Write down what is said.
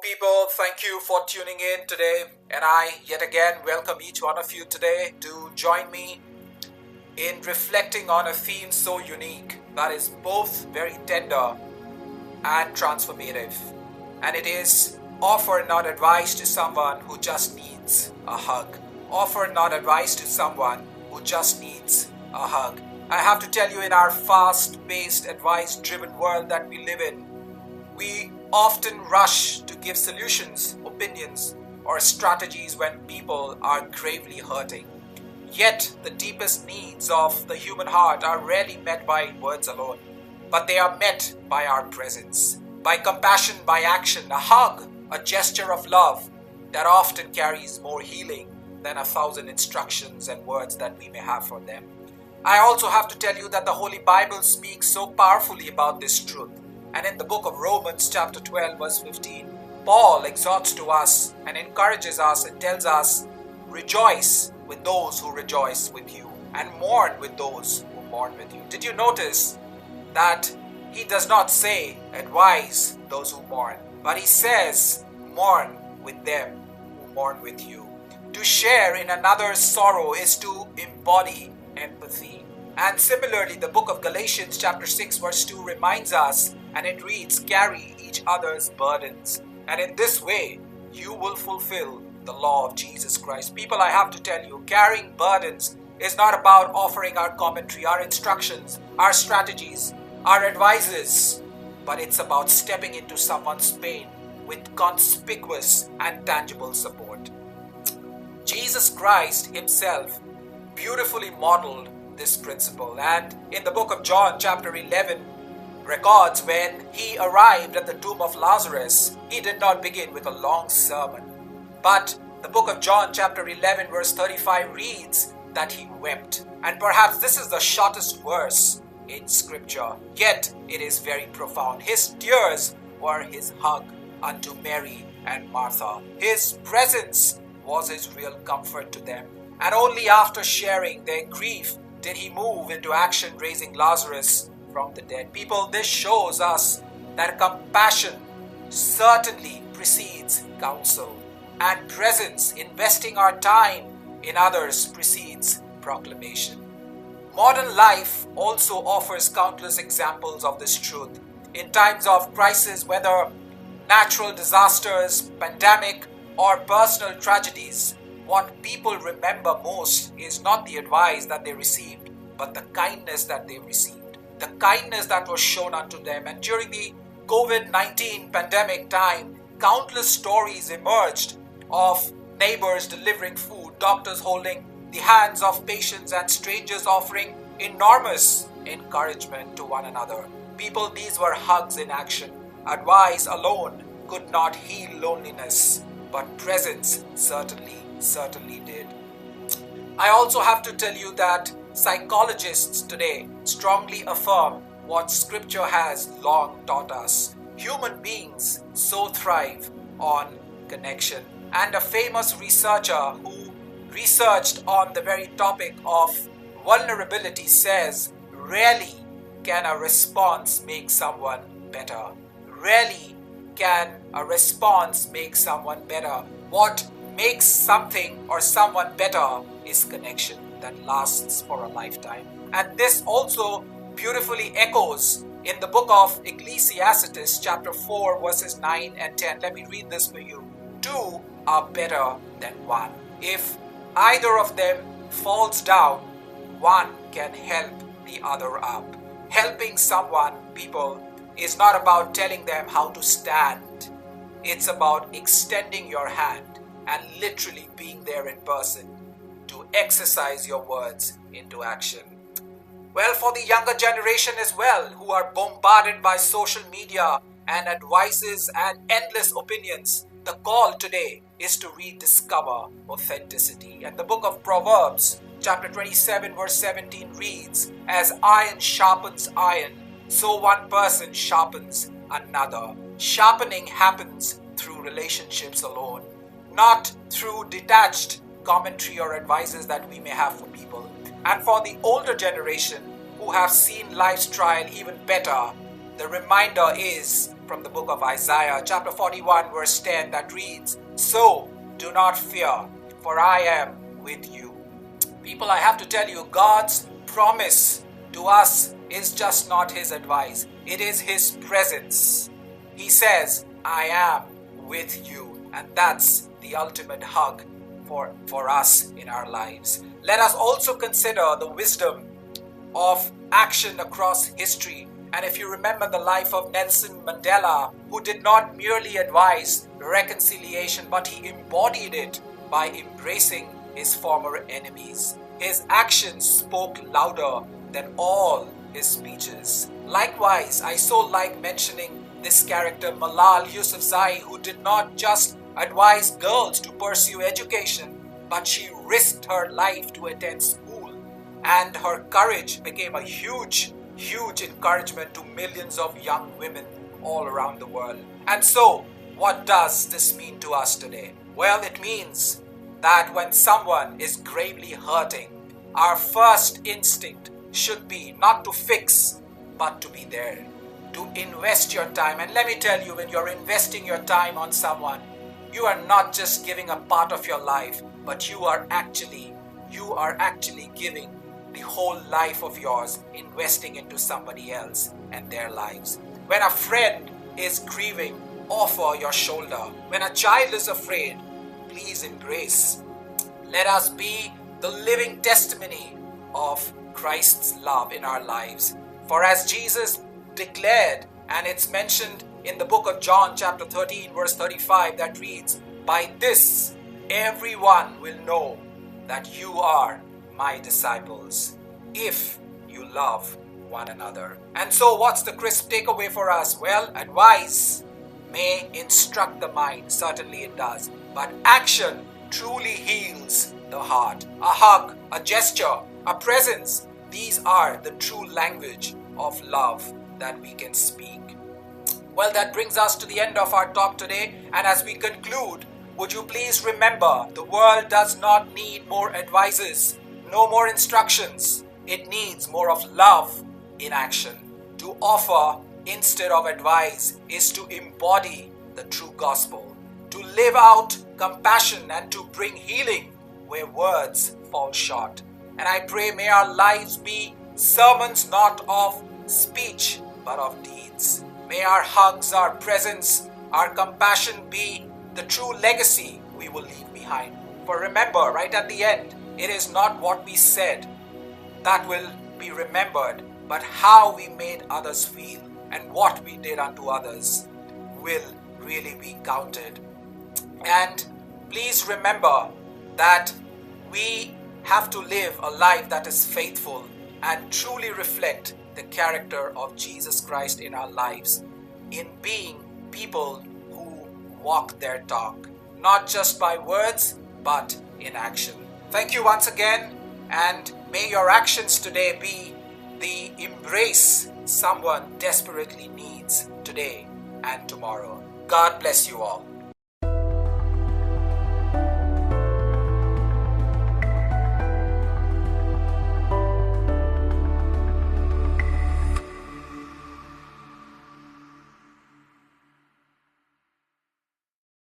people, thank you for tuning in today. And I, yet again, welcome each one of you today to join me in reflecting on a theme so unique that is both very tender and transformative. And it is offer not advice to someone who just needs a hug. Offer not advice to someone who just needs a hug. I have to tell you, in our fast-paced, advice-driven world that we live in, we often rush to give solutions, opinions, or strategies when people are gravely hurting. Yet, the deepest needs of the human heart are rarely met by words alone, but they are met by our presence, by compassion, by action, a hug, a gesture of love that often carries more healing than 1,000 instructions and words that we may have for them. I also have to tell you that the Holy Bible speaks so powerfully about this truth. And in the book of Romans chapter 12 verse 15, Paul exhorts to us and encourages us and tells us, rejoice with those who rejoice with you and mourn with those who mourn with you. Did you notice that he does not say advise those who mourn, but he says mourn with them who mourn with you. To share in another's sorrow is to embody empathy. And similarly, the book of Galatians chapter 6 verse 2 reminds us, and it reads, carry each other's burdens. And in this way, you will fulfill the law of Jesus Christ. People, I have to tell you, carrying burdens is not about offering our commentary, our instructions, our strategies, our advices, but it's about stepping into someone's pain with conspicuous and tangible support. Jesus Christ himself beautifully modeled this principle, and in the book of John chapter 11 records when he arrived at the tomb of Lazarus, he did not begin with a long sermon, but the book of John chapter 11 verse 35 reads that he wept. And perhaps this is the shortest verse in scripture, yet it is very profound. His tears were his hug unto Mary and Martha. His presence was his real comfort to them. And only after sharing their grief did he move into action, raising Lazarus from the dead. People, this shows us that compassion certainly precedes counsel, and presence, investing our time in others, precedes proclamation. Modern life also offers countless examples of this truth. In times of crisis, whether natural disasters, pandemic, or personal tragedies, what people remember most is not the advice that they received, but the kindness that they received, the kindness that was shown unto them. And during the COVID-19 pandemic time, countless stories emerged of neighbors delivering food, doctors holding the hands of patients, and strangers offering enormous encouragement to one another. People, these were hugs in action. Advice alone could not heal loneliness, but presence certainly did. I also have to tell you that psychologists today strongly affirm what scripture has long taught us. Human beings so thrive on connection. And a famous researcher who researched on the very topic of vulnerability says, rarely can a response make someone better. Rarely can a response make someone better. What makes something or someone better is connection that lasts for a lifetime. And this also beautifully echoes in the book of Ecclesiastes chapter 4 verses 9 and 10. Let me read this for you. Two are better than one. If either of them falls down, one can help the other up. Helping someone, people, is not about telling them how to stand. It's about extending your hand and literally being there in person to exercise your words into action. Well, for the younger generation as well, who are bombarded by social media and advices and endless opinions, the call today is to rediscover authenticity. And the book of Proverbs, chapter 27, verse 17 reads, as iron sharpens iron, so one person sharpens another. Sharpening happens through relationships alone, not through detached commentary or advices that we may have for people. And for the older generation who have seen life's trial even better, the reminder is from the book of Isaiah, chapter 41, verse 10, that reads, "So do not fear, for I am with you." People, I have to tell you, God's promise to us is just not His advice. It is His presence. He says, "I am with you." And that's the ultimate hug for us in our lives. Let us also consider the wisdom of action across history. And if you remember the life of Nelson Mandela, who did not merely advise reconciliation, but he embodied it by embracing his former enemies. His actions spoke louder than all his speeches. Likewise, I so like mentioning this character Malala Yousafzai, who did not just advise girls to pursue education, but she risked her life to attend school. And her courage became a huge encouragement to millions of young women all around the world. And so, what does this mean to us today? Well, it means that when someone is gravely hurting, our first instinct should be not to fix, but to be there, to invest your time. And let me tell you, when you're investing your time on someone, you are not just giving a part of your life, but you are actually giving the whole life of yours, investing into somebody else and their lives. When a friend is grieving, offer your shoulder. When a child is afraid, please embrace. Let us be the living testimony of Christ's love in our lives. For as Jesus declared, and it's mentioned in the book of John chapter 13 verse 35, that reads, "By this everyone will know that you are my disciples, if you love one another." And so what's the crisp takeaway for us? Well, advice may instruct the mind, certainly it does, but action truly heals the heart. A hug, a gesture, a presence, these are the true language of love that we can speak. Well, that brings us to the end of our talk today, and as we conclude, would you please remember, the world does not need more advices, no more instructions. It needs more of love in action. To offer instead of advice is to embody the true gospel, to live out compassion and to bring healing where words fall short. And I pray, may our lives be sermons not of speech but of deeds. May our hugs, our presence, our compassion be the true legacy we will leave behind. For remember, right at the end, it is not what we said that will be remembered, but how we made others feel and what we did unto others will really be counted. And please remember that we have to live a life that is faithful and truly reflect the character of Jesus Christ in our lives, in being people who walk their talk, not just by words, but in action. Thank you once again, and may your actions today be the embrace someone desperately needs today and tomorrow. God bless you all.